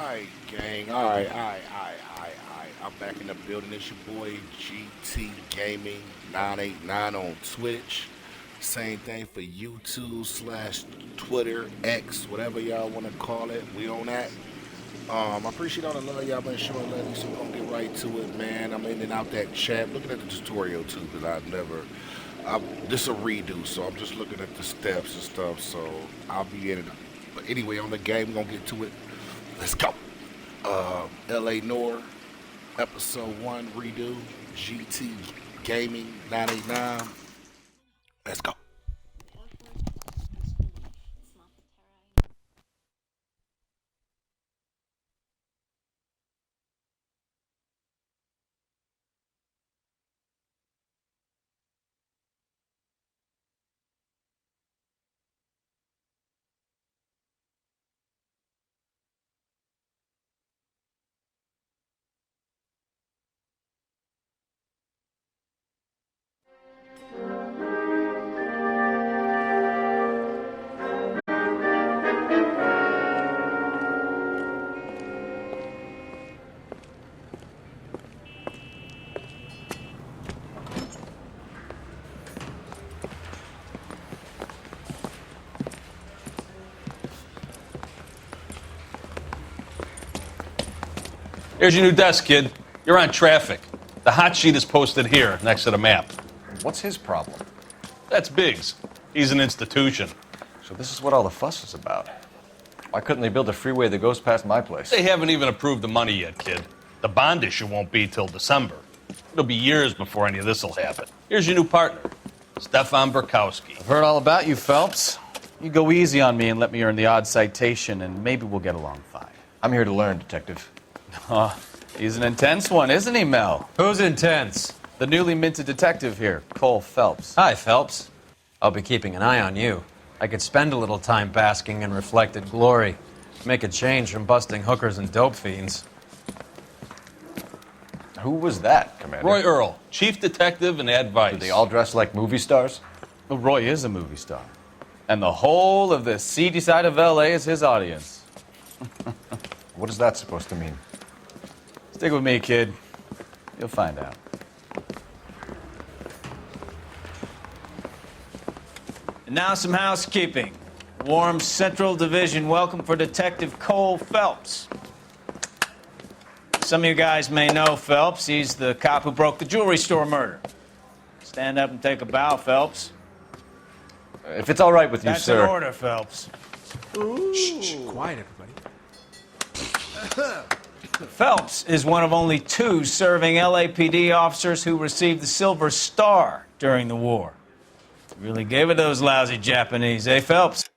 Alright, gang. Alright. I'm back in the building. It's your boy GT Gaming 989 on Twitch. Same thing for YouTube slash Twitter, X, whatever y'all want to call it. We on that. I appreciate all the love y'all been showing lately, so we're gonna get right to it, man. I'm in and out that chat, looking at the tutorial too, because this a redo, so I'm just looking at the steps and stuff, so I'll be in it. But anyway, on the game, we're gonna get to it. Let's go. LA NOIRE, episode 1 redo, GT Gaming 989. Let's go. Here's your new desk, kid. You're on traffic. The hot sheet is posted here, next to the map. What's his problem? That's Biggs. He's an institution. So this is what all the fuss is about. Why couldn't they build a freeway that goes past my place? They haven't even approved the money yet, kid. The bond issue won't be till December. It'll be years before any of this will happen. Here's your new partner, Stefan Burkowski. I've heard all about you, Phelps. You go easy on me and let me earn the odd citation, and maybe we'll get along fine. I'm here to learn, Detective. Oh, he's an intense one, isn't he, Mel? Who's intense? The newly minted detective here, Cole Phelps. Hi, Phelps. I'll be keeping an eye on you. I could spend a little time basking in reflected glory. Make a change from busting hookers and dope fiends. Who was that, Commander? Roy Earl, chief detective and advice. Do they all dress like movie stars? Well, Roy is a movie star. And the whole of the seedy side of L.A. is his audience. What is that supposed to mean? Stick with me, kid. You'll find out. And now some housekeeping. Warm Central Division welcome for Detective Cole Phelps. Some of you guys may know Phelps. He's the cop who broke the jewelry store murder. Stand up and take a bow, Phelps. If it's all right with you, That's sir. an order, Phelps. Shh, quiet, everybody. Phelps is one of only 2 serving LAPD officers who received the Silver Star during the war. Really gave it those lousy Japanese, eh, Phelps?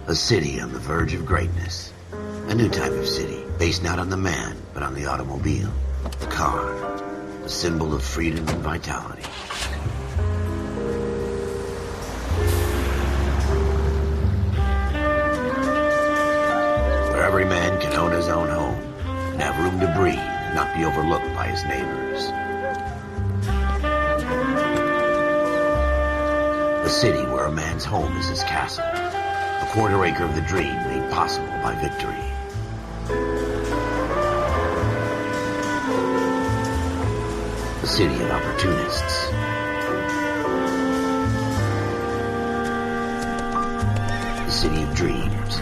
A city on the verge of greatness. A new type of city, based not on the man, but on the automobile. The car. A symbol of freedom and vitality. Where every man can own his own home, and have room to breathe, and not be overlooked by his neighbors. A city where a man's home is his castle. A quarter acre of the dream made possible by victory. A city of opportunists. A city of dreams,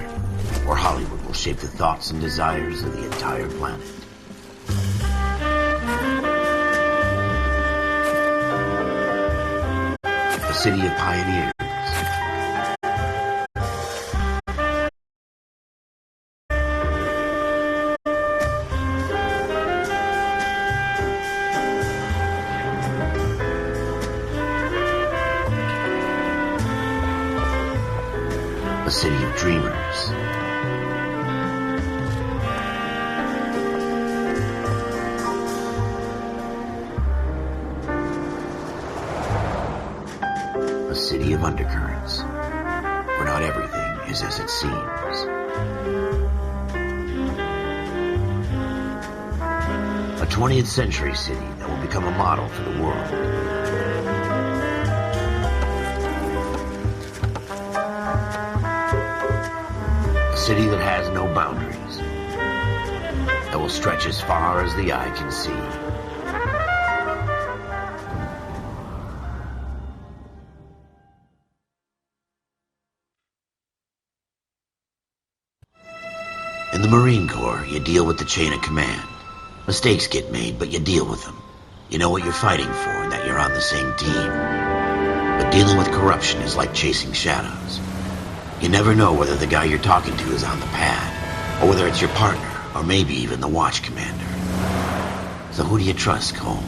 where Hollywood will shape the thoughts and desires of the entire planet. A city of pioneers. A city of dreamers. A city of undercurrents, where not everything is as it seems. A 20th century city that will become a model for the world. A city that has no boundaries, that will stretch as far as the eye can see. In the Marine Corps, you deal with the chain of command. Mistakes get made, but you deal with them. You know what you're fighting for and that you're on the same team. But dealing with corruption is like chasing shadows. You never know whether the guy you're talking to is on the pad, or whether it's your partner, or maybe even the watch commander. So who do you trust, Cole?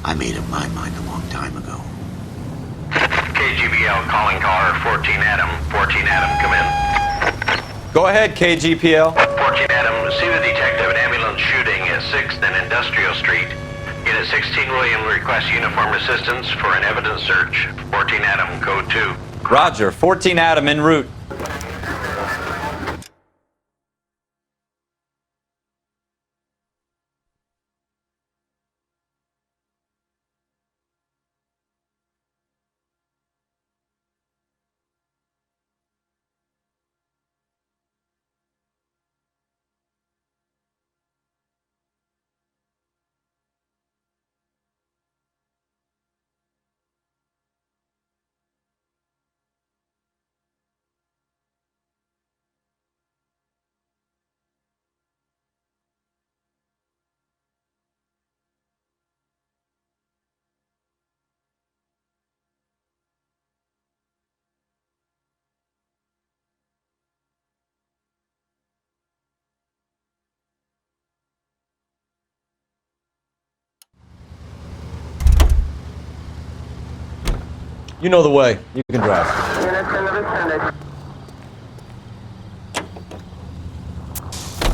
I made up my mind a long time ago. KGBL calling caller 14 Adam. 14 Adam, come in. Go ahead, KGPL. 14 Adam, see the detective at ambulance shooting at 6th and Industrial Street. Unit 16 William requests uniform assistance for an evidence search. 14 Adam, code 2. Roger, 14 Adam en route. You know the way. You can drive.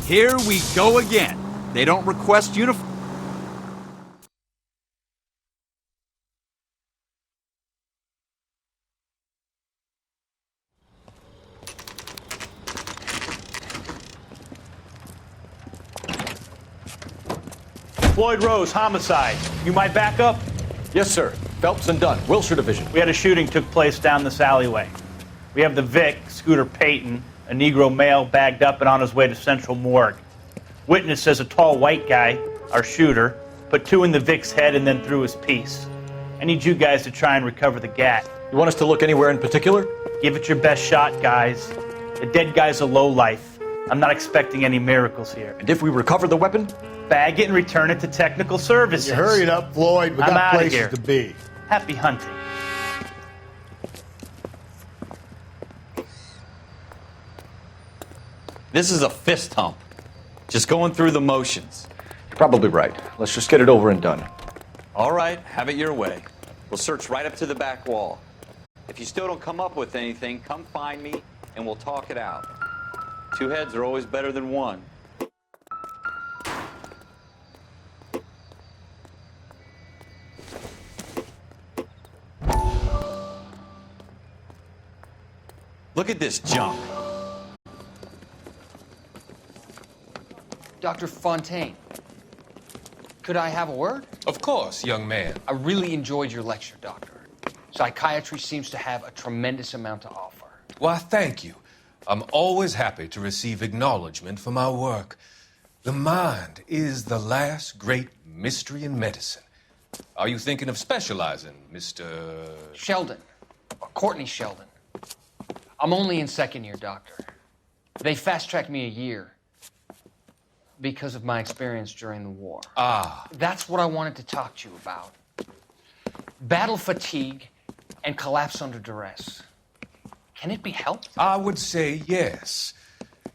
Here we go again. They don't request uniform. Floyd Rose, homicide. You might back up? Yes, sir. Phelps and Dunn, Wilshire Division. We had a shooting took place down this alleyway. We have the Vic, Scooter Payton, a Negro male bagged up and on his way to Central Morgue. Witness says a tall white guy, our shooter, put 2 in the Vic's head and then threw his piece. I need you guys to try and recover the gat. You want us to look anywhere in particular? Give it your best shot, guys. The dead guy's a lowlife. I'm not expecting any miracles here. And if we recover the weapon? Bag it and return it to technical services. You hurry it up, Floyd. We I'm got outta places here. to be. Happy hunting. This is a fist hump. Just going through the motions. You're probably right. Let's just get it over and done. All right, have it your way. We'll search right up to the back wall. If you still don't come up with anything, come find me, and we'll talk it out. Two heads are always better than one. Look at this junk. Dr. Fontaine, could I have a word? Of course, young man. I really enjoyed your lecture, Doctor. Psychiatry seems to have a tremendous amount to offer. Why, thank you. I'm always happy to receive acknowledgement for my work. The mind is the last great mystery in medicine. Are you thinking of specializing, Mr. Sheldon, or Courtney Sheldon. I'm only in second year, Doctor. They fast-tracked me a year because of my experience during the war. Ah. That's what I wanted to talk to you about. Battle fatigue and collapse under duress. Can it be helped? I would say yes,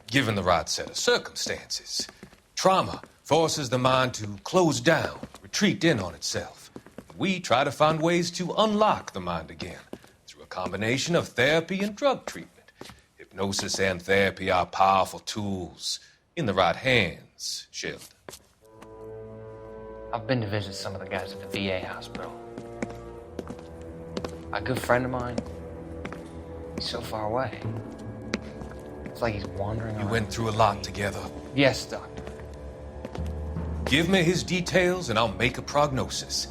given the right set of circumstances. Trauma forces the mind to close down, retreat in on itself. We try to find ways to unlock the mind again through a combination of therapy and drug treatment. Hypnosis and therapy are powerful tools in the right hands, Sheldon. I've been to visit some of the guys at the VA hospital. A good friend of mine, he's so far away. It's like he's wandering around. You went through a lot together. Yes, Doctor. Give me his details and I'll make a prognosis.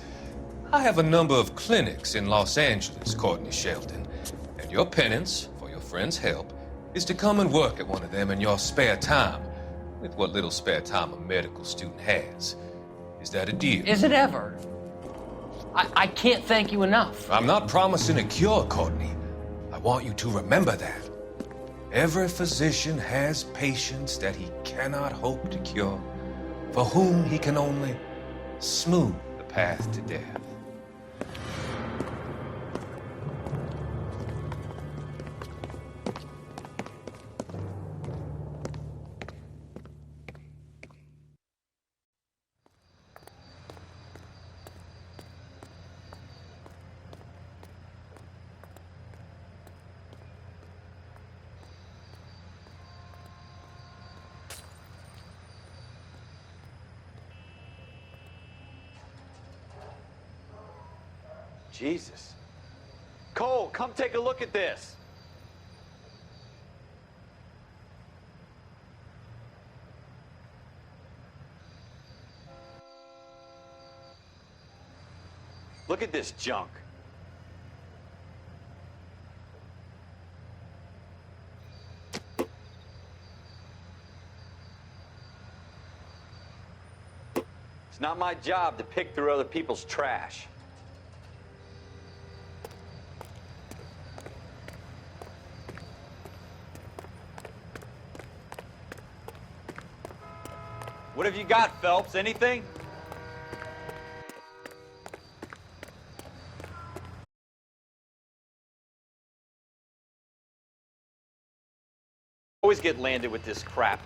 I have a number of clinics in Los Angeles, Courtney Sheldon, and your penance, for your friend's help, is to come and work at one of them in your spare time, with what little spare time a medical student has. Is that a deal? Is it ever? I can't thank you enough. I'm not promising a cure, Courtney. I want you to remember that. Every physician has patients that he cannot hope to cure, for whom he can only smooth the path to death. Jesus. Cole, come take a look at this. Look at this junk. It's not my job to pick through other people's trash. What have you got, Phelps? Anything? Always get landed with this crap.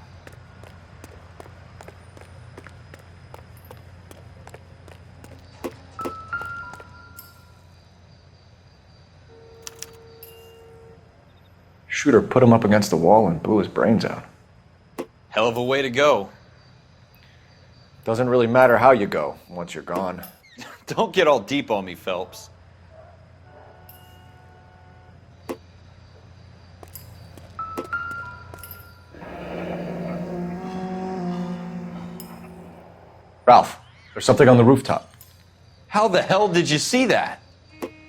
Shooter put him up against the wall and blew his brains out. Hell of a way to go. Doesn't really matter how you go once you're gone. Don't get all deep on me, Phelps. Ralph, there's something on the rooftop. How the hell did you see that?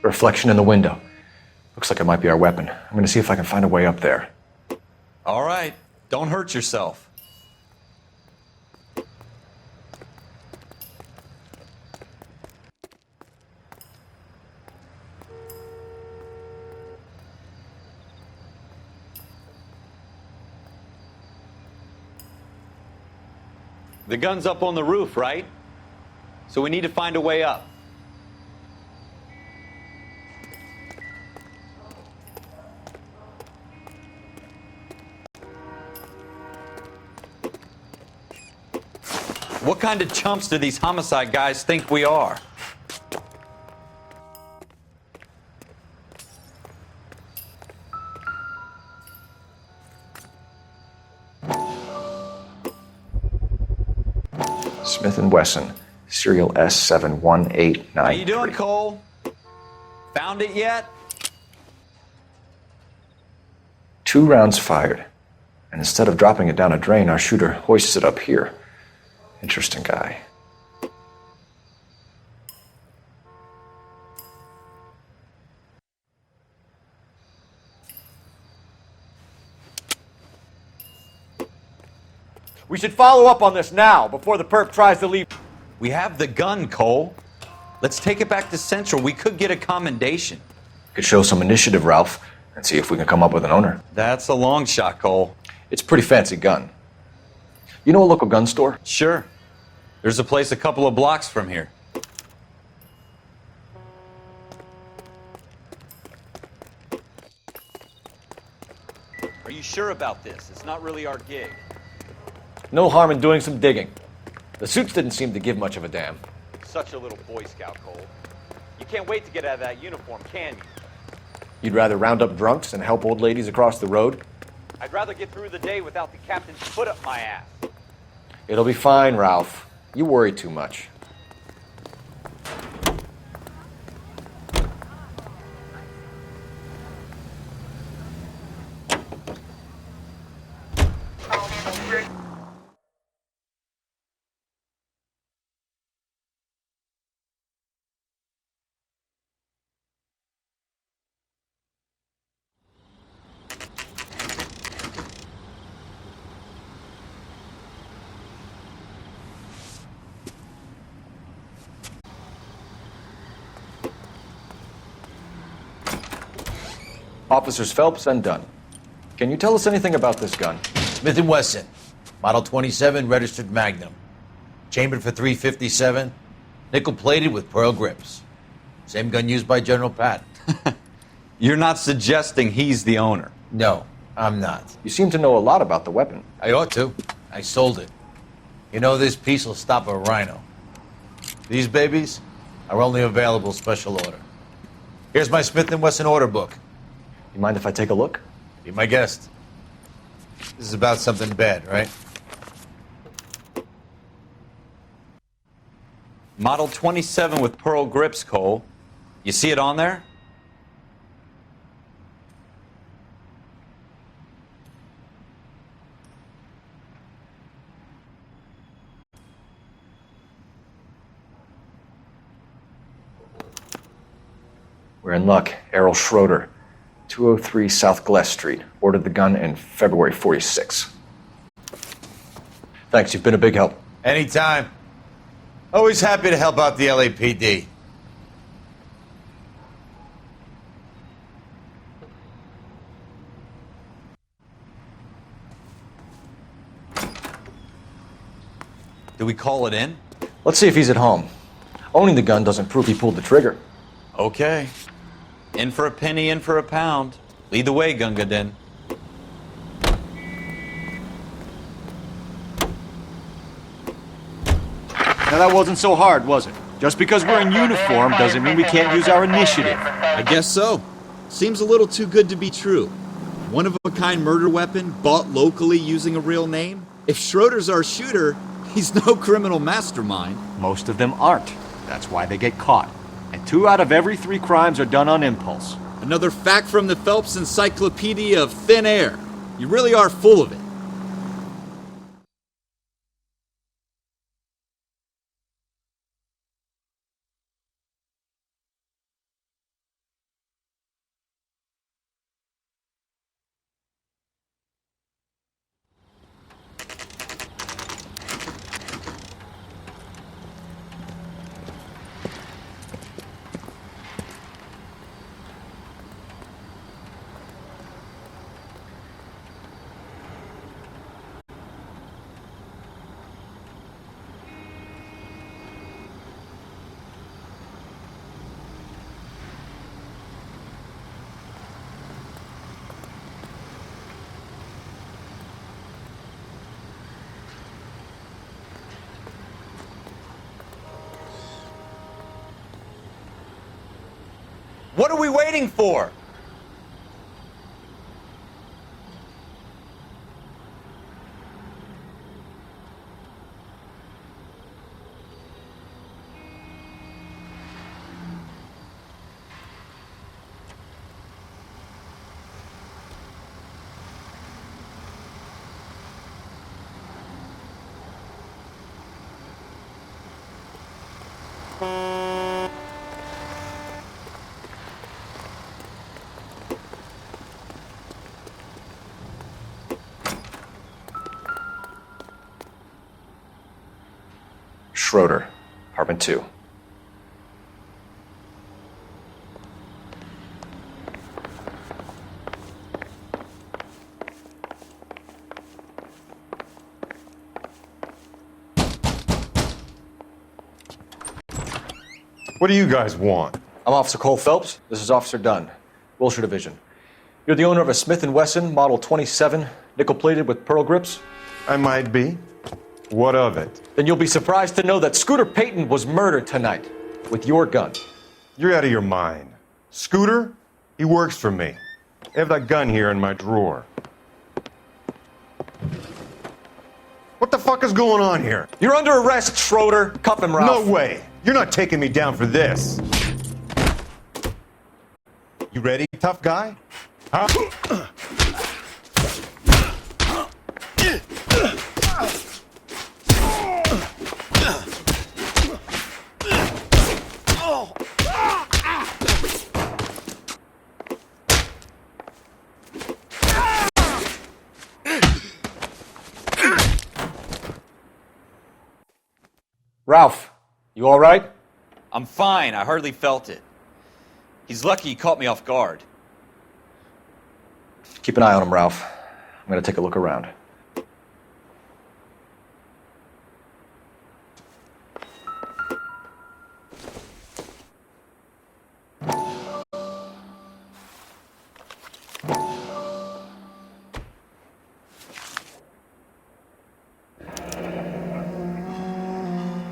Reflection in the window. Looks like it might be our weapon. I'm gonna see if I can find a way up there. All right. Don't hurt yourself. The gun's up on the roof, right? So we need to find a way up. What kind of chumps do these homicide guys think we are? Smith & Wesson, serial S71893. How you doing, Cole? Found it yet? 2 rounds fired. And instead of dropping it down a drain, our shooter hoists it up here. Interesting guy. We should follow up on this now, before the perp tries to leave. We have the gun, Cole. Let's take it back to Central. We could get a commendation. Could show some initiative, Ralph, and see if we can come up with an owner. That's a long shot, Cole. It's a pretty fancy gun. You know a local gun store? Sure. There's a place a couple of blocks from here. Are you sure about this? It's not really our gig. No harm in doing some digging. The suits didn't seem to give much of a damn. Such a little Boy Scout, Cole. You can't wait to get out of that uniform, can you? You'd rather round up drunks and help old ladies across the road? I'd rather get through the day without the captain's foot up my ass. It'll be fine, Ralph. You worry too much. Officers Phelps and Dunn. Can you tell us anything about this gun? Smith & Wesson, Model 27, registered Magnum. Chambered for .357, nickel-plated with pearl grips. Same gun used by General Patton. You're not suggesting he's the owner? No, I'm not. You seem to know a lot about the weapon. I ought to. I sold it. You know, this piece will stop a rhino. These babies are only available special order. Here's my Smith & Wesson order book. You mind if I take a look? Be my guest. This is about something bad, right? Model 27 with pearl grips, Cole. You see it on there? We're in luck. Errol Schroeder, 203 South Glass Street. Ordered the gun in February '46. Thanks, you've been a big help. Anytime. Always happy to help out the LAPD. Do we call it in? Let's see if he's at home. Owning the gun doesn't prove he pulled the trigger. Okay. In for a penny, in for a pound. Lead the way, Gunga Din. Now that wasn't so hard, was it? Just because we're in uniform doesn't mean we can't use our initiative. I guess so. Seems a little too good to be true. One-of-a-kind murder weapon bought locally using a real name? If Schroeder's our shooter, he's no criminal mastermind. Most of them aren't. That's why they get caught. And 2 out of every 3 crimes are done on impulse. Another fact from the Phelps Encyclopedia of Thin Air. You really are full of it. What are we waiting for? Schroeder, apartment 2. What do you guys want? I'm Officer Cole Phelps. This is Officer Dunn, Wilshire Division. You're the owner of a Smith & Wesson Model 27, nickel-plated with pearl grips? I might be. What of it? Then you'll be surprised to know that Scooter Payton was murdered tonight with your gun. You're out of your mind. Scooter? He works for me. I have that gun here in my drawer. What the fuck is going on here? You're under arrest, Schroeder. Cuff him, Ralph. No way. You're not taking me down for this. You ready, tough guy? Huh? Ralph, you all right? I'm fine. I hardly felt it. He's lucky he caught me off guard. Keep an eye on him, Ralph. I'm going to take a look around.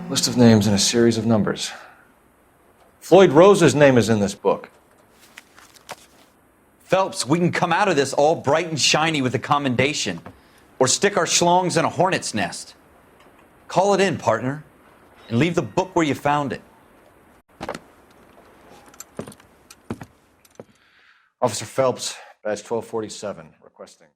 List of names and a series of numbers. Floyd Rose's name is in this book. Phelps, we can come out of this all bright and shiny with a commendation. Or stick our schlongs in a hornet's nest. Call it in, partner. And leave the book where you found it. Officer Phelps, badge 1247, requesting.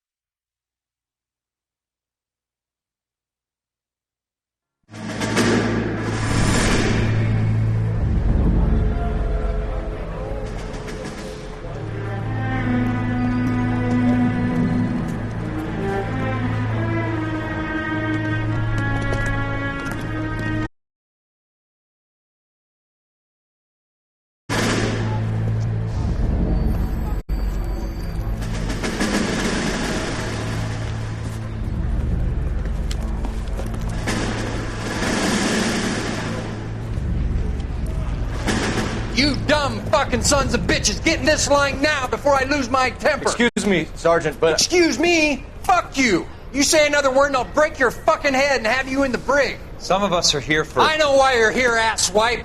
You dumb fucking sons of bitches, get in this line now before I lose my temper. Excuse me, Sergeant, but... Excuse me? Fuck you. You say another word and I'll break your fucking head and have you in the brig. Some of us are here for... I know why you're here, asswipe.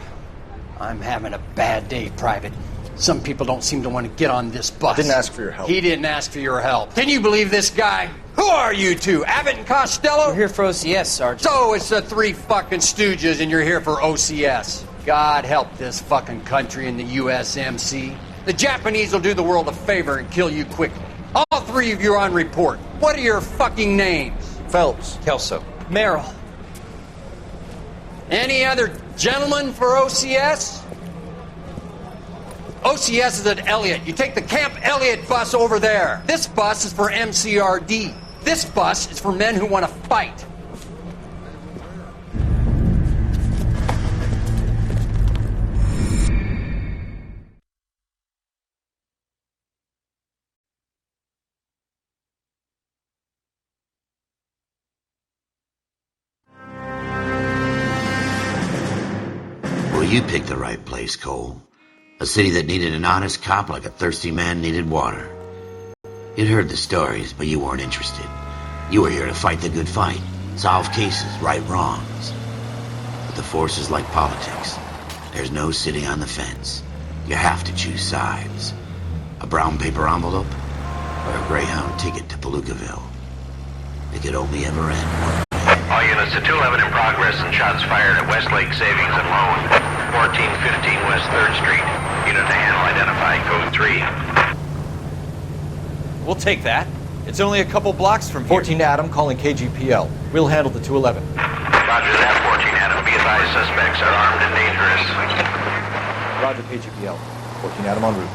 I'm having a bad day, Private. Some people don't seem to want to get on this bus. I didn't ask for your help. He didn't ask for your help. Can you believe this guy? Who are you two? Abbott and Costello? We're here for OCS, Sergeant. So it's the three fucking stooges and you're here for OCS. God help this fucking country and the USMC. The Japanese will do the world a favor and kill you quickly. All three of you are on report. What are your fucking names? Phelps. Kelso. Merrill. Any other gentlemen for OCS? OCS is at Elliott. You take the Camp Elliott bus over there. This bus is for MCRD. This bus is for men who want to fight. Well, you picked the right place, Cole. A city that needed an honest cop like a thirsty man needed water. You'd heard the stories, but you weren't interested. You were here to fight the good fight, solve cases, right wrongs. But the force is like politics. There's no sitting on the fence. You have to choose sides. A brown paper envelope or a Greyhound ticket to Palookaville. It could only ever end one way. All units to 211 in progress and shots fired at Westlake Savings and Loan, 1415 West 3rd Street. Unit to handle identified, code 3. We'll take that. It's only a couple blocks from here. 14 Adam calling KGPL. We'll handle the 211. Roger that, 14 Adam. Be advised, suspects are armed and dangerous. Roger, KGPL. 14 Adam en route.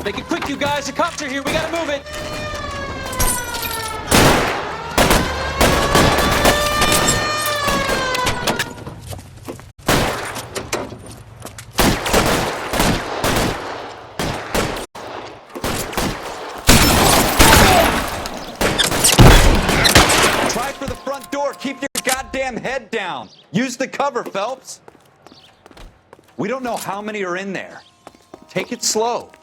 Make it quick, you guys. The cops are here. We gotta move it. Try for the front door. Keep your goddamn head down. Use the cover, Phelps. We don't know how many are in there. Take it slow.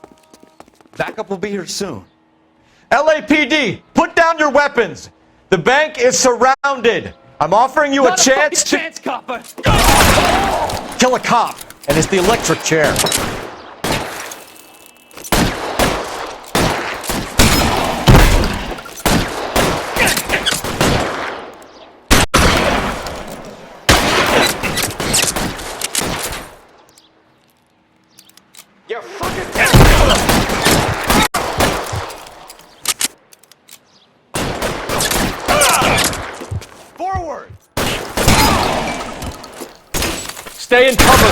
Backup will be here soon. LAPD, put down your weapons. The bank is surrounded. I'm offering you a chance to copper. kill a cop, and it's the electric chair. You fucking Forward! Stay in cover.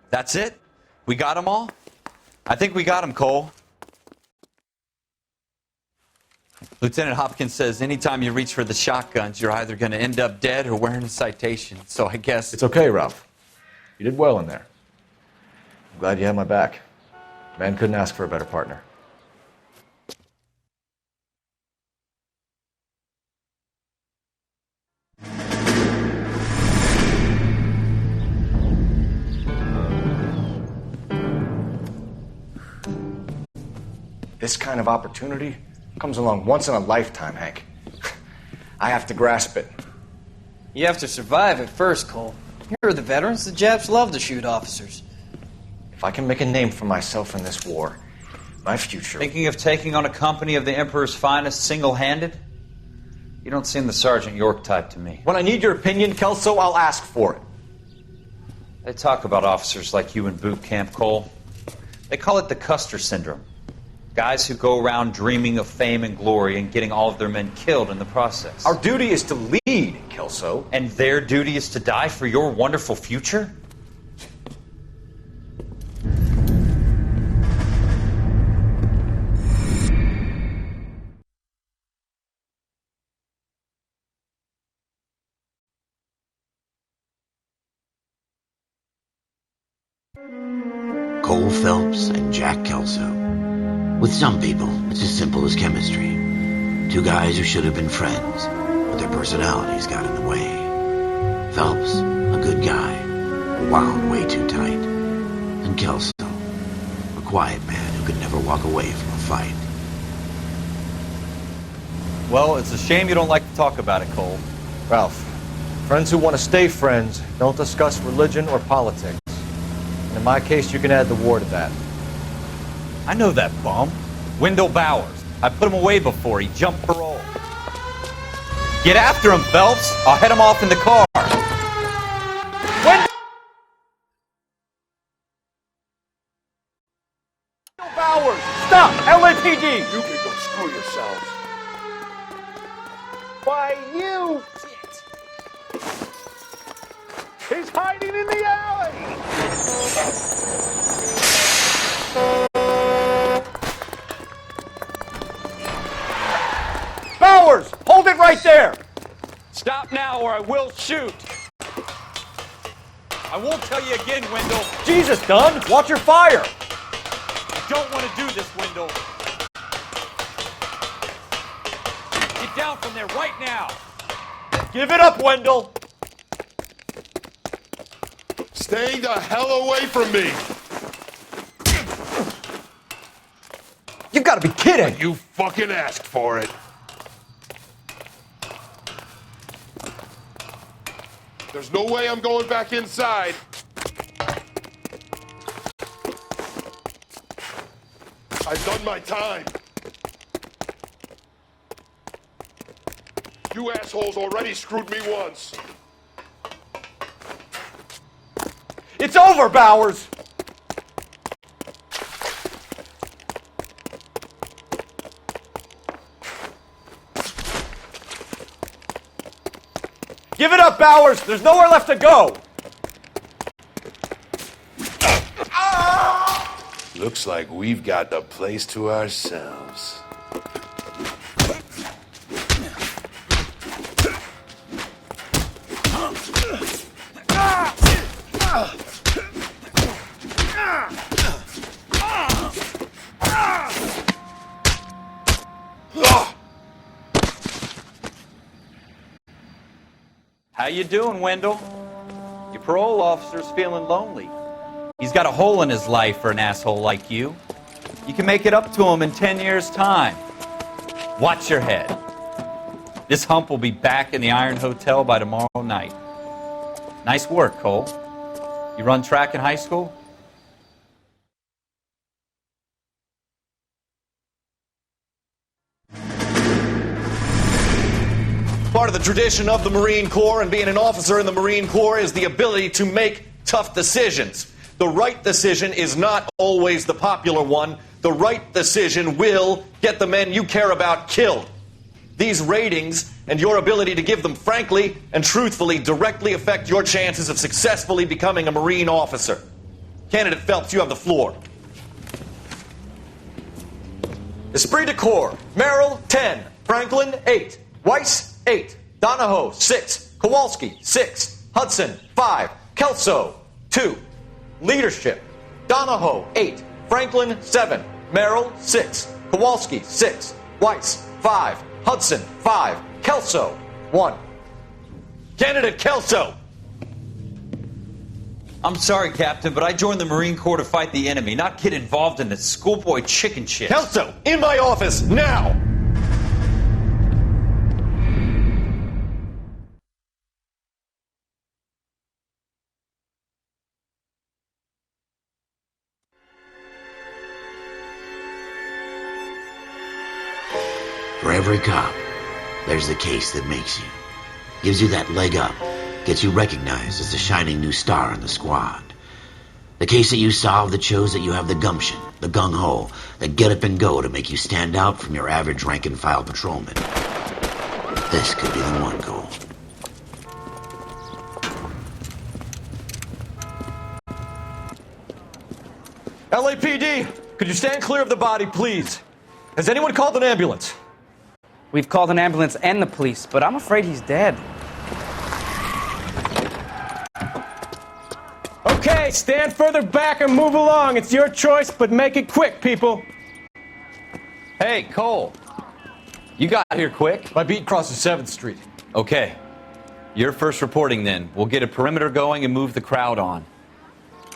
That's it? We got them all? I think we got them, Cole. Lieutenant Hopkins says anytime you reach for the shotguns, you're either going to end up dead or wearing a citation. So I guess... It's okay, Ralph. You did well in there. I'm glad you had my back. Man couldn't ask for a better partner. This kind of opportunity comes along once in a lifetime, Hank. I have to grasp it. You have to survive it first, Cole. Here are the veterans. The Japs love to shoot officers. If I can make a name for myself in this war, my future... Thinking of taking on a company of the Emperor's finest single-handed? You don't seem the Sergeant York type to me. When I need your opinion, Kelso, I'll ask for it. They talk about officers like you in boot camp, Cole. They call it the Custer syndrome. Guys who go around dreaming of fame and glory and getting all of their men killed in the process. Our duty is to lead, Kelso. And their duty is to die for your wonderful future? Cole Phelps and Jack Kelso. With some people, it's as simple as chemistry. Two guys who should have been friends, but their personalities got in the way. Phelps, a good guy, wound way too tight. And Kelso, a quiet man who could never walk away from a fight. Well, it's a shame you don't like to talk about it, Cole. Ralph, friends who want to stay friends don't discuss religion or politics. And in my case, you can add the war to that. I know that bum. Wendell Bowers. I put him away before. He jumped parole. Get after him, Phelps. I'll head him off in the car. Wendell Bowers! Stop! LAPD! You can go screw yourselves. Why, you... He's hiding in the alley! Bowers! Hold it right there! Stop now or I will shoot. I won't tell you again, Wendell. Jesus, Dunn! Watch your fire! I don't want to do this, Wendell. Get down from there right now. Give it up, Wendell! Stay the hell away from me. You've got to be kidding! You fucking asked for it. There's no way I'm going back inside. I've done my time. You assholes already screwed me once. It's over, Bowers! Give it up, Bowers! There's nowhere left to go! Ah! Looks like we've got the place to ourselves. How you doing, Wendell? Your parole officer's feeling lonely. He's got a hole in his life for an asshole like you. You can make it up to him in 10 years' time. Watch your head. This hump will be back in the Iron Hotel by tomorrow night. Nice work, Cole. You run track in high school? Part of the tradition of the Marine Corps and being an officer in the Marine Corps is the ability to make tough decisions. The right decision is not always the popular one. The right decision will get the men you care about killed. These ratings and your ability to give them frankly and truthfully directly affect your chances of successfully becoming a Marine officer. Candidate Phelps, you have the floor. Esprit de Corps, Merrill, 10. Franklin, 8. Weiss, 8. Donahoe, 6. Kowalski, 6. Hudson, 5. Kelso, 2. Leadership, Donahoe, 8. Franklin, 7. Merrill, 6. Kowalski, 6. Weiss, 5. Hudson, 5. Kelso, 1. Candidate Kelso! I'm sorry, Captain, but I joined the Marine Corps to fight the enemy, not get involved in this schoolboy chicken shit. Kelso, in my office, now! For every cop, there's the case that makes you. Gives you that leg up. Gets you recognized as the shining new star in the squad. The case that you solve that shows that you have the gumption, the gung-ho, the get up and go to make you stand out from your average rank-and-file patrolman. This could be the one, Cole. LAPD, could you stand clear of the body, please? Has anyone called an ambulance? We've called an ambulance and the police, but I'm afraid he's dead. Okay, stand further back and move along. It's your choice, but make it quick, people. Hey, Cole. You got here quick. My beat crosses 7th Street. Okay. You're first reporting then. We'll get a perimeter going and move the crowd on.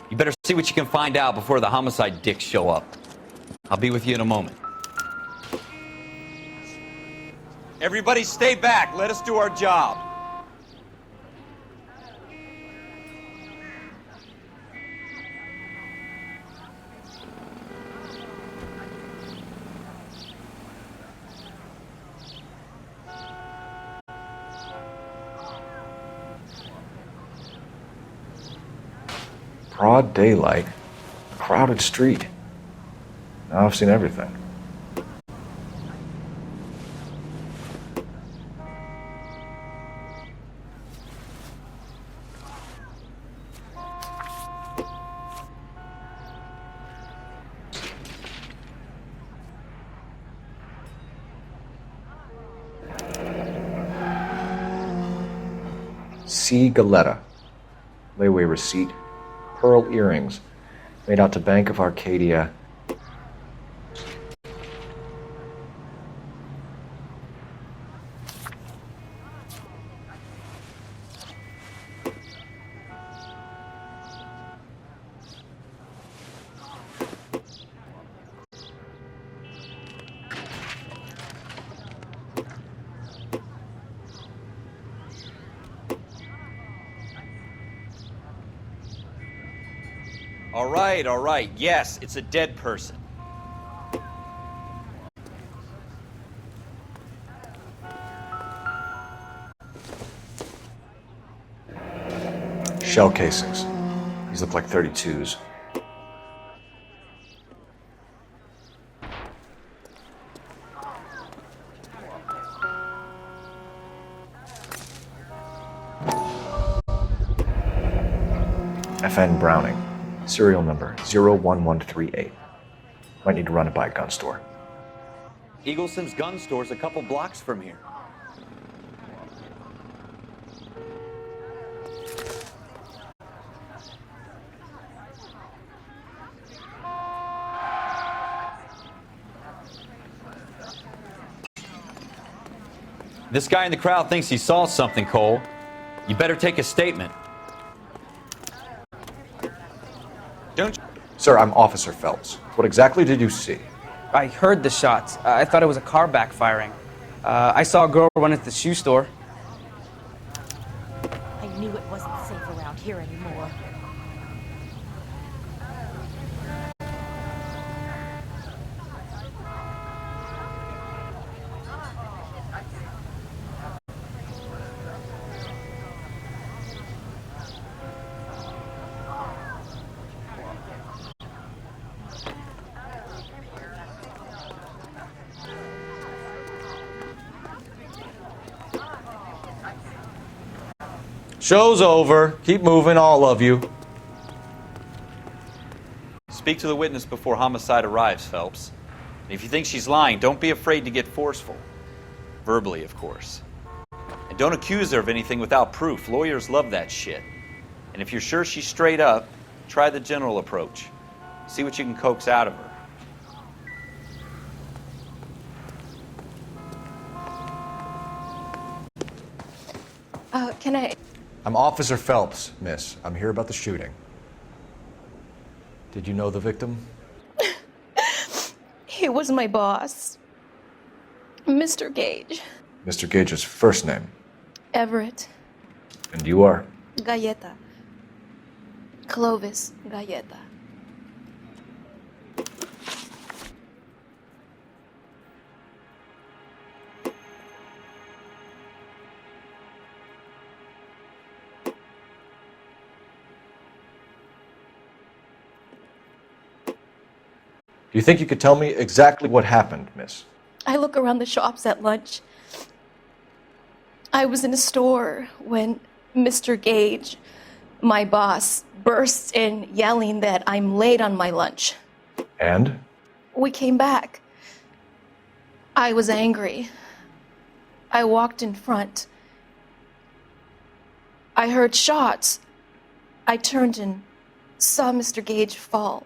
You better see what you can find out before the homicide dicks show up. I'll be with you in a moment. Everybody stay back. Let us do our job. Broad daylight, a crowded street. Now I've seen everything. C. Galetta. Layaway receipt. Pearl earrings. Made out to Bank of Arcadia. All right. Yes, it's a dead person. Shell casings. These look like 32s. FN Browning. Serial number 01138. Might need to run it by a gun store. Eagleson's gun store's a couple blocks from here. This guy in the crowd thinks he saw something, Cole. You better take a statement. Don't you? Sir, I'm Officer Phelps. What exactly did you see? I heard the shots. I thought it was a car backfiring. I saw a girl run into the shoe store. I knew it wasn't safe around here anymore. Show's over. Keep moving, all of you. Speak to the witness before homicide arrives, Phelps. And if you think she's lying, don't be afraid to get forceful. Verbally, of course. And don't accuse her of anything without proof. Lawyers love that shit. And if you're sure she's straight up, try the general approach. See what you can coax out of her. Can I... I'm Officer Phelps, miss. I'm here about the shooting. Did you know the victim? He was my boss. Mr. Gage. Mr. Gage's first name. Everett. And you are? Galleta. Clovis Galleta. Do you think you could tell me exactly what happened, miss? I look around the shops at lunch. I was in a store when Mr. Gage, my boss, bursts in yelling that I'm late on my lunch. And? We came back. I was angry. I walked in front. I heard shots. I turned and saw Mr. Gage fall.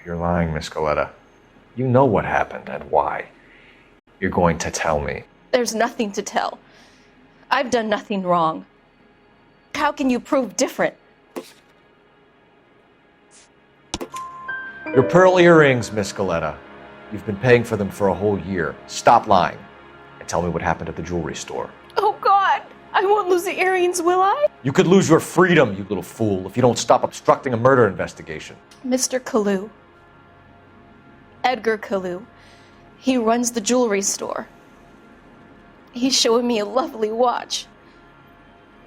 You're lying, Miss Galleta. You know what happened and why. You're going to tell me. There's nothing to tell. I've done nothing wrong. How can you prove different? Your pearl earrings, Miss Galleta. You've been paying for them for a whole year. Stop lying and tell me what happened at the jewelry store. Oh, God! I won't lose the earrings, will I? You could lose your freedom, you little fool, if you don't stop obstructing a murder investigation. Mr. Kalu. Edgar Kalu. He runs the jewelry store. He's showing me a lovely watch.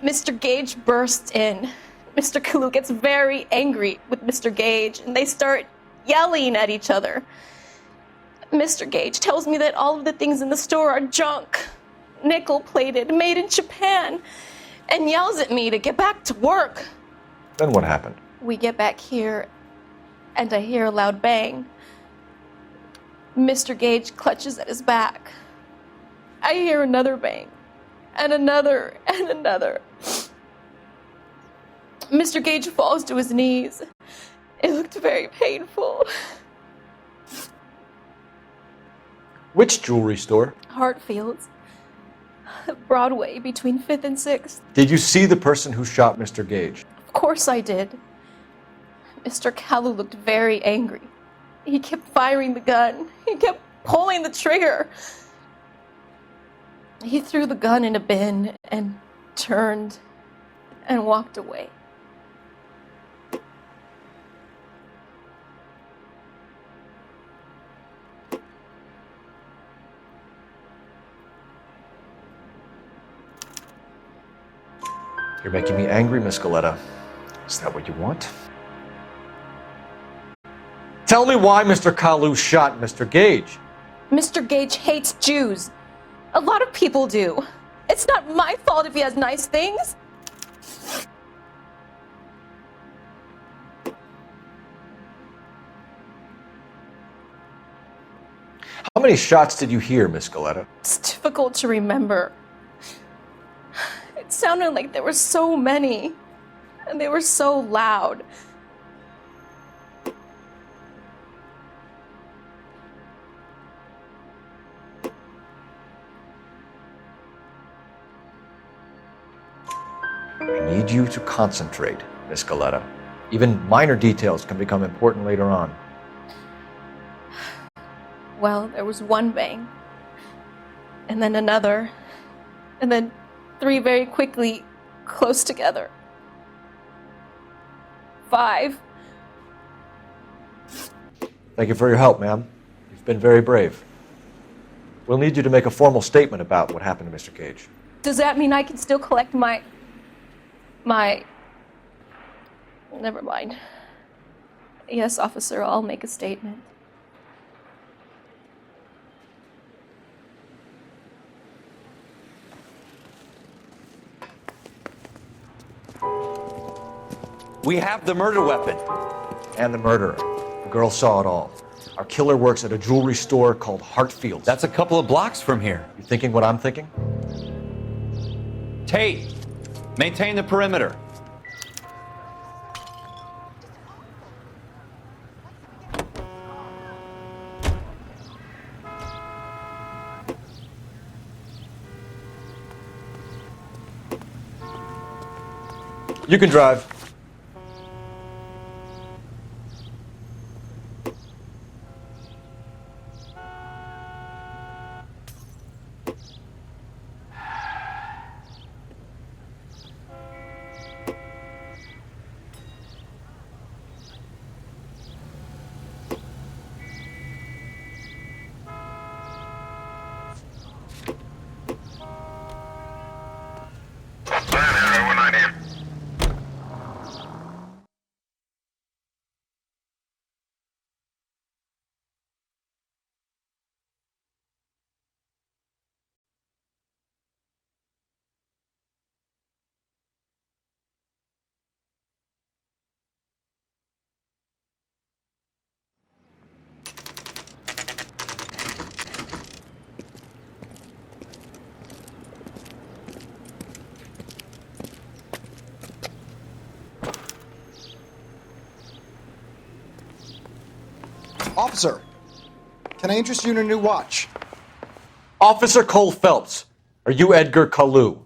Mr. Gage bursts in. Mr. Kalu gets very angry with Mr. Gage, and they start yelling at each other. Mr. Gage tells me that all of the things in the store are junk, nickel-plated, made in Japan, and yells at me to get back to work. Then what happened? We get back here, and I hear a loud bang. Mr. Gage clutches at his back. I hear another bang, and another, and another. Mr. Gage falls to his knees. It looked very painful. Which jewelry store? Hartfield's. Broadway, between 5th and 6th. Did you see the person who shot Mr. Gage? Of course I did. Mr. Kalu looked very angry. He kept firing the gun. He kept pulling the trigger. He threw the gun in a bin and turned and walked away. You're making me angry, Miss Galleta. Is that what you want? Tell me why Mr. Kalu shot Mr. Gage. Mr. Gage hates Jews. A lot of people do. It's not my fault if he has nice things. How many shots did you hear, Miss Galetta? It's difficult to remember. It sounded like there were so many, and they were so loud. I need you to concentrate, Miss Galetta. Even minor details can become important later on. Well, there was one bang, and then another, and then 3 very quickly, close together. 5. Thank you for your help, ma'am. You've been very brave. We'll need you to make a formal statement about what happened to Mr. Gage. Does that mean I can still collect my... Never mind. Yes, officer, I'll make a statement. We have the murder weapon. And the murderer. The girl saw it all. Our killer works at a jewelry store called Hartfield's. That's a couple of blocks from here. You thinking what I'm thinking? Tate, maintain the perimeter. You can drive. Officer, can I interest you in a new watch? Officer Cole Phelps, are you Edgar Kalu?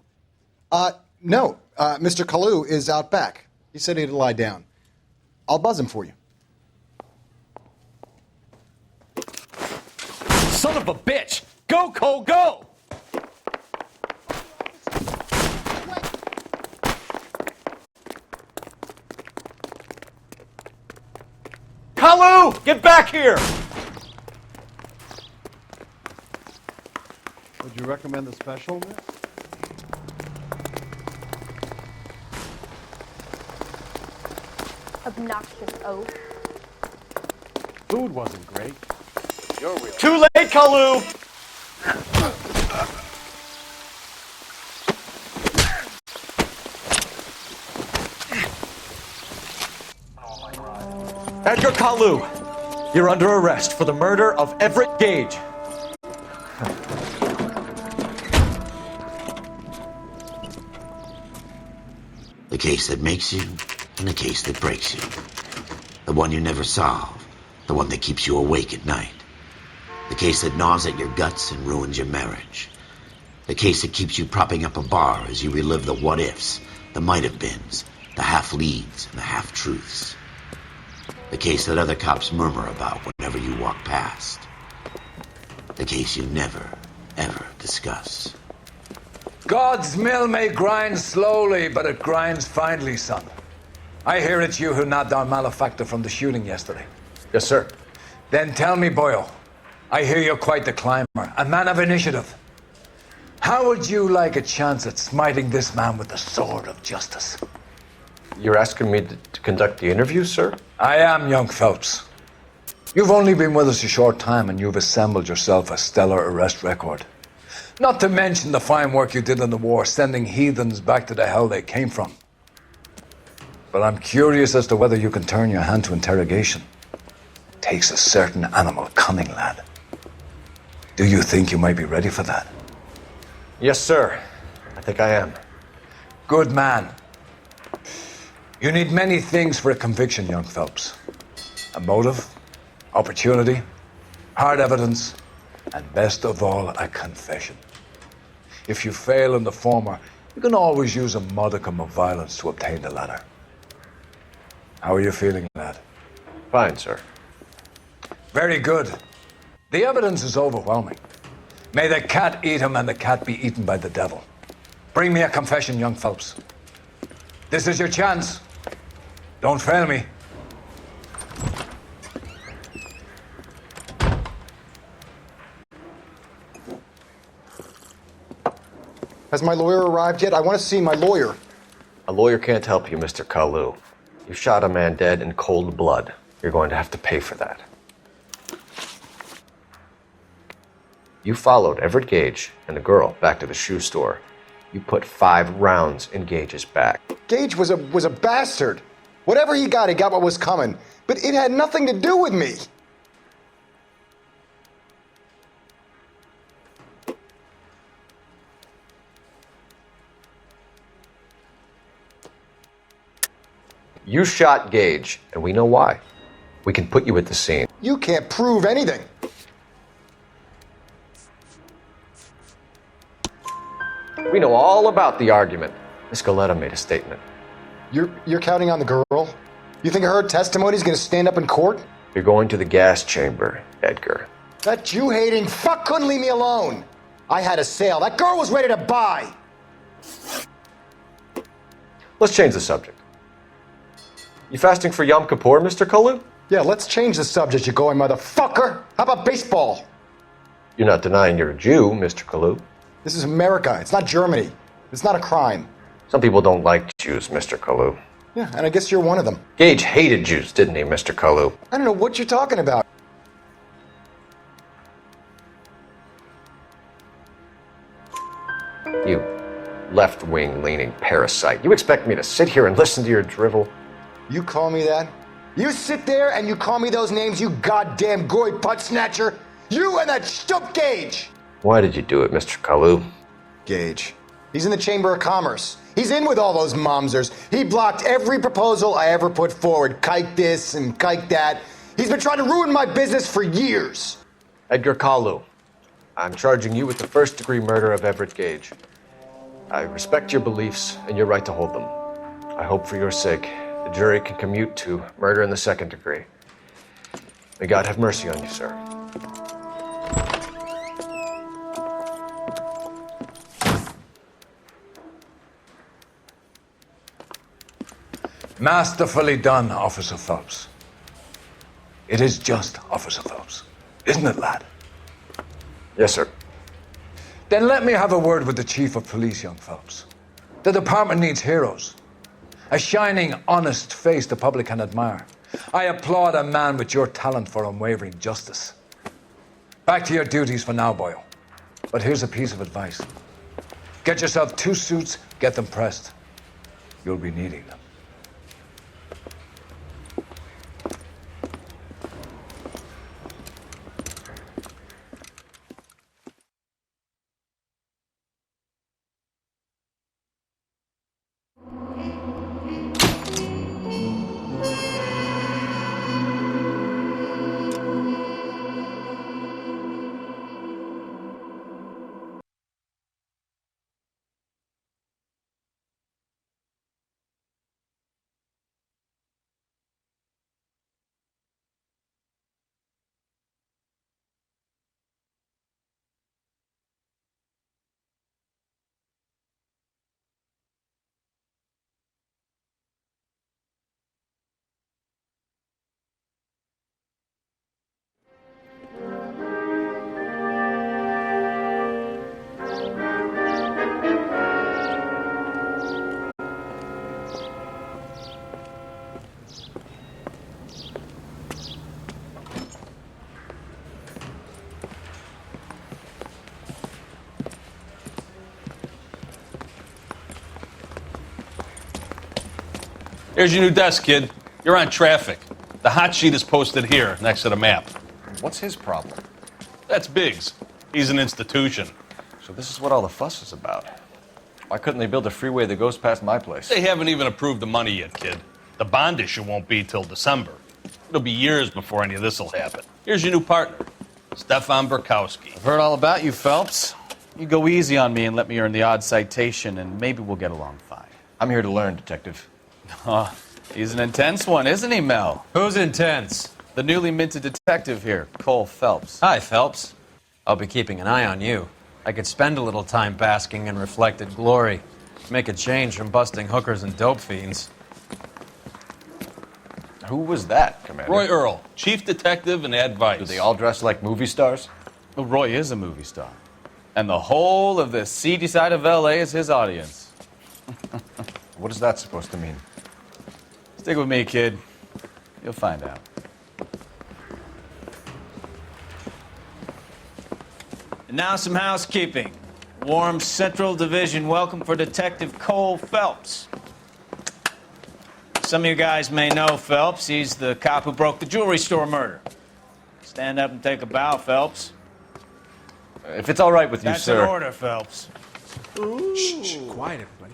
No. Mr. Kalu is out back. He said he'd lie down. I'll buzz him for you. Son of a bitch! Go, Cole, go! Kalu, get back here! Would you recommend the special, miss? Obnoxious oaf. Food wasn't great. You're real. Too late, Kalu! Edgar Kalu, you're under arrest for the murder of Everett Gage. The case that makes you and the case that breaks you. The one you never solve. The one that keeps you awake at night. The case that gnaws at your guts and ruins your marriage. The case that keeps you propping up a bar as you relive the what-ifs, the might-have-beens, the half-leads, and the half-truths. The case that other cops murmur about whenever you walk past. The case you never, ever discuss. God's mill may grind slowly, but it grinds finely, son. I hear it's you who nabbed our malefactor from the shooting yesterday. Yes, sir. Then tell me, Boyle, I hear you're quite the climber, a man of initiative. How would you like a chance at smiting this man with the sword of justice? You're asking me to conduct the interview, sir? I am, young Phelps. You've only been with us a short time and you've assembled yourself a stellar arrest record. Not to mention the fine work you did in the war, sending heathens back to the hell they came from. But I'm curious as to whether you can turn your hand to interrogation. Takes a certain animal cunning, lad. Do you think you might be ready for that? Yes, sir. I think I am. Good man. You need many things for a conviction, young Phelps. A motive, opportunity, hard evidence, and best of all, a confession. If you fail in the former, you can always use a modicum of violence to obtain the latter. How are you feeling, lad? Fine, sir. Very good. The evidence is overwhelming. May the cat eat him and the cat be eaten by the devil. Bring me a confession, young Phelps. This is your chance. Don't fail me. Has my lawyer arrived yet? I want to see my lawyer. A lawyer can't help you, Mr. Kalu. You shot a man dead in cold blood. You're going to have to pay for that. You followed Everett Gage and the girl back to the shoe store. You put 5 rounds in Gage's back. Gage was a bastard. Whatever he got what was coming. But it had nothing to do with me. You shot Gage, and we know why. We can put you at the scene. You can't prove anything. We know all about the argument. Miss Galetta made a statement. You're counting on the girl? You think her testimony is going to stand up in court? You're going to the gas chamber, Edgar. That Jew-hating fuck couldn't leave me alone. I had a sale. That girl was ready to buy. Let's change the subject. You fasting for Yom Kippur, Mr. Kalu? Yeah, let's change the subject, you going motherfucker. How about baseball? You're not denying you're a Jew, Mr. Kalu. This is America. It's not Germany. It's not a crime. Some people don't like Jews, Mr. Kalu. Yeah, and I guess you're one of them. Gage hated Jews, didn't he, Mr. Kalu? I don't know what you're talking about. You left-wing leaning parasite. You expect me to sit here and listen to your drivel? You call me that? You sit there and you call me those names, you goddamn goy butt snatcher? You and that stup Gage! Why did you do it, Mr. Kalu? Gage. He's in the Chamber of Commerce. He's in with all those momsers. He blocked every proposal I ever put forward. Kike this and kike that. He's been trying to ruin my business for years. Edgar Kalu, I'm charging you with the first-degree murder of Everett Gage. I respect your beliefs and your right to hold them. I hope for your sake the jury can commute to murder in the second degree. May God have mercy on you, sir. Masterfully done, Officer Phelps. It is just Officer Phelps, isn't it, lad? Yes, sir. Then let me have a word with the Chief of Police, young Phelps. The department needs heroes. A shining, honest face the public can admire. I applaud a man with your talent for unwavering justice. Back to your duties for now, Boyle. But here's a piece of advice. Get yourself 2 suits, get them pressed. You'll be needing them. Here's your new desk, kid. You're on traffic. The hot sheet is posted here, next to the map. What's his problem? That's Biggs. He's an institution. So this is what all the fuss is about. Why couldn't they build a freeway that goes past my place? They haven't even approved the money yet, kid. The bond issue won't be till December. It'll be years before any of this will happen. Here's your new partner, Stefan Burkowski. I've heard all about you, Phelps. You go easy on me and let me earn the odd citation, and maybe we'll get along fine. I'm here to learn, Detective. Oh, he's an intense one, isn't he, Mel? Who's intense? The newly minted detective here, Cole Phelps. Hi, Phelps. I'll be keeping an eye on you. I could spend a little time basking in reflected glory. Make a change from busting hookers and dope fiends. Who was that, Commander? Roy Earl, chief detective and advice. Do they all dress like movie stars? Well, Roy is a movie star. And the whole of the seedy side of L.A. is his audience. What is that supposed to mean? Stick with me, kid. You'll find out. And now some housekeeping. Warm Central Division welcome for Detective Cole Phelps. Some of you guys may know Phelps. He's the cop who broke the jewelry store murder. Stand up and take a bow, Phelps. If it's all right with you, That's sir. an order, Phelps. Shh, quiet, everybody.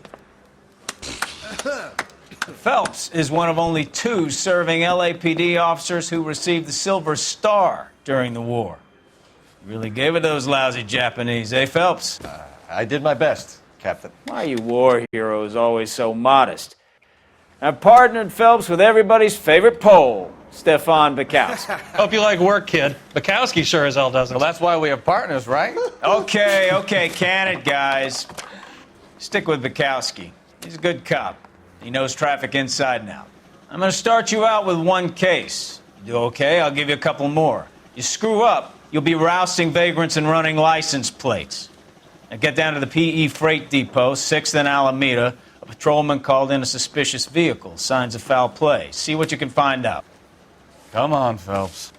Phelps is one of only 2 serving LAPD officers who received the Silver Star during the war. You really gave it those lousy Japanese, eh, Phelps? I did my best, Captain. Why are you war heroes always so modest? I've partnered Phelps with everybody's favorite Pole, Stefan Bukowski. Hope you like work, kid. Bukowski sure as hell doesn't. Well, that's why we have partners, right? Okay, can it, guys. Stick with Bukowski. He's a good cop. He knows traffic inside and out. I'm going to start you out with 1 case. You do okay, I'll give you a couple more. You screw up, you'll be rousting vagrants and running license plates. Now get down to the PE Freight Depot, 6th and Alameda. A patrolman called in a suspicious vehicle. Signs of foul play. See what you can find out. Come on, Phelps.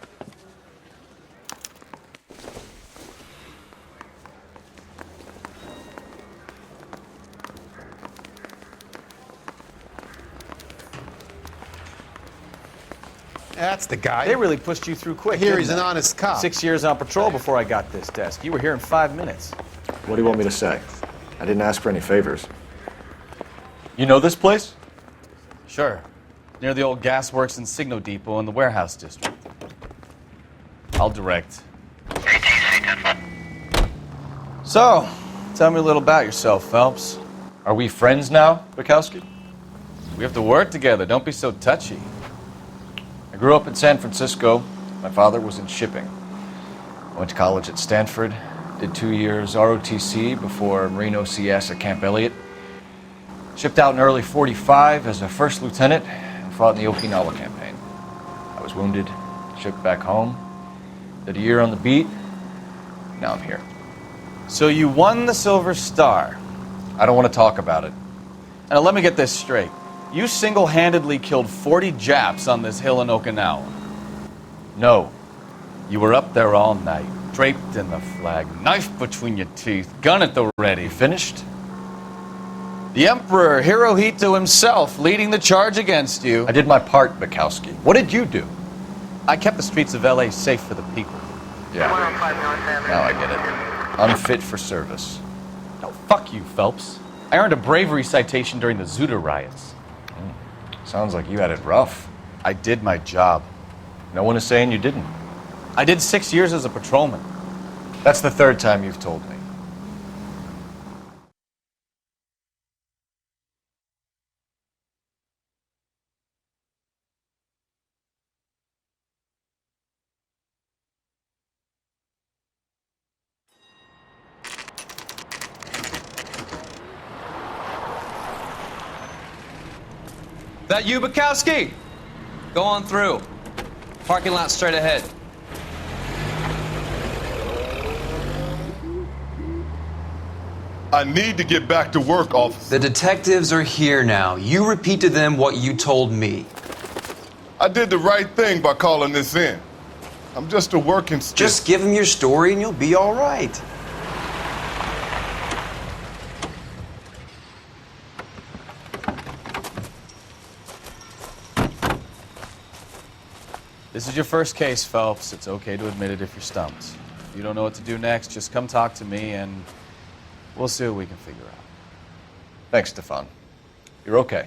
That's the guy. They really pushed you through quick. Here didn't he's they? an honest cop. 6 years on patrol before I got this desk. You were here in 5 minutes. What do you want me to say? I didn't ask for any favors. You know this place? Sure. Near the old gasworks and Signo Depot in the warehouse district. I'll direct. So, tell me a little about yourself, Phelps. Are we friends now, Bukowski? We have to work together. Don't be so touchy. I grew up in San Francisco. My father was in shipping. I went to college at Stanford, did 2 years ROTC before Marine OCS at Camp Elliott. Shipped out in early '45 as a first lieutenant and fought in the Okinawa campaign. I was wounded, shipped back home, did a year on the beat. Now I'm here. So you won the Silver Star. I don't want to talk about it. Now let me get this straight. You single-handedly killed 40 Japs on this hill in Okinawa. No. You were up there all night, draped in the flag, knife between your teeth, gun at the ready. Finished? The Emperor Hirohito himself leading the charge against you. I did my part, Bukowski. What did you do? I kept the streets of L.A. safe for the people. Yeah. Now I get it. Unfit for service. No, fuck you, Phelps. I earned a bravery citation during the Zuda riots. Sounds like you had it rough. I did my job. No one is saying you didn't. I did 6 years as a patrolman. That's the 3rd time you've told me. That you, Bukowski? Go on through. Parking lot straight ahead. I need to get back to work, officer. The detectives are here now. You repeat to them what you told me. I did the right thing by calling this in. I'm just a working stiff. Just give them your story and you'll be all right. This is your first case, Phelps. It's okay to admit it if you're stumped. If you don't know what to do next, just come talk to me and we'll see what we can figure out. Thanks, Stefan. You're okay.